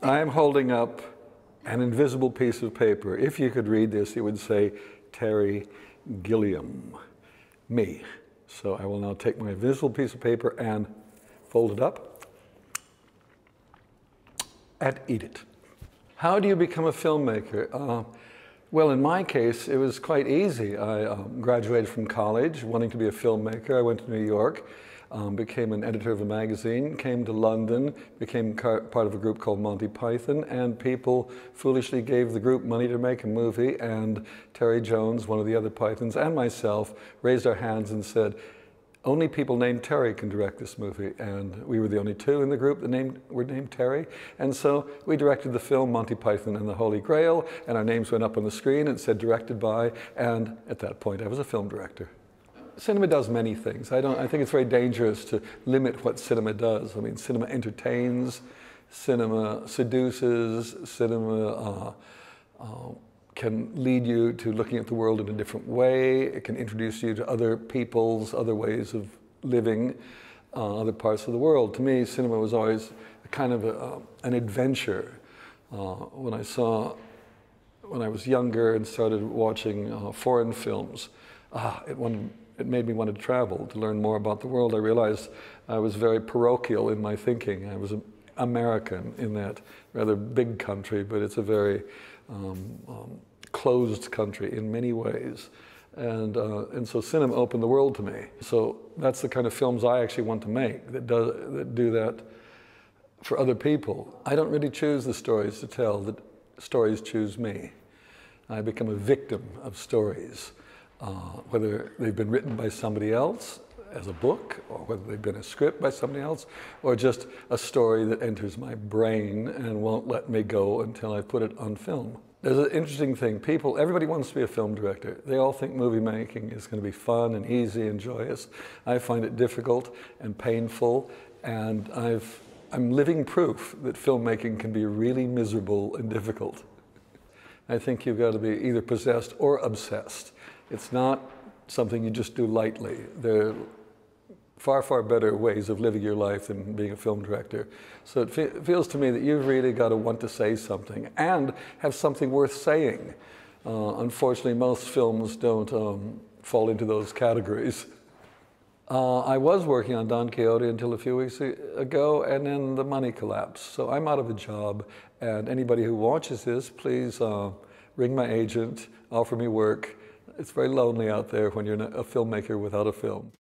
I'm holding up an invisible piece of paper. If you could read this, it would say, Terry Gilliam, me. So I will now take my invisible piece of paper and fold it up and eat it. How do you become a filmmaker? Well, in my case, it was quite easy. I graduated from college wanting to be a filmmaker. I went to New York, became an editor of a magazine, came to London, became part of a group called Monty Python, and people foolishly gave the group money to make a movie, and Terry Jones, one of the other Pythons, and myself raised our hands and said, only people named Terry can direct this movie, and we were the only two in the group that were named Terry, and so we directed the film Monty Python and the Holy Grail, and our names went up on the screen and said directed by, and at that point I was a film director. Cinema does many things. I think it's very dangerous to limit what cinema does. I mean, cinema entertains, cinema seduces, cinema can lead you to looking at the world in a different way. It can introduce you to other people's, other ways of living, other parts of the world. To me, cinema was always kind of an adventure. When I was younger and started watching foreign films, it made me want to travel, to learn more about the world. I realized I was very parochial in my thinking. I was American in that rather big country, but it's a very closed country in many ways. And so cinema opened the world to me. So that's the kind of films I actually want to make, that do that for other people. I don't really choose the stories to tell, the stories choose me. I become a victim of stories, whether they've been written by somebody else as a book, or whether they've been a script by somebody else, or just a story that enters my brain and won't let me go until I put it on film. There's an interesting thing. Everybody wants to be a film director. They all think movie making is going to be fun and easy and joyous. I find it difficult and painful, and I'm living proof that filmmaking can be really miserable and difficult. I think you've got to be either possessed or obsessed. It's not something you just do lightly. There are far, far better ways of living your life than being a film director. So it feels to me that you've really got to want to say something and have something worth saying. Unfortunately, most films don't fall into those categories. I was working on Don Quixote until a few weeks ago, and then the money collapsed. So I'm out of a job, and anybody who watches this, please ring my agent, offer me work. It's very lonely out there when you're a filmmaker without a film.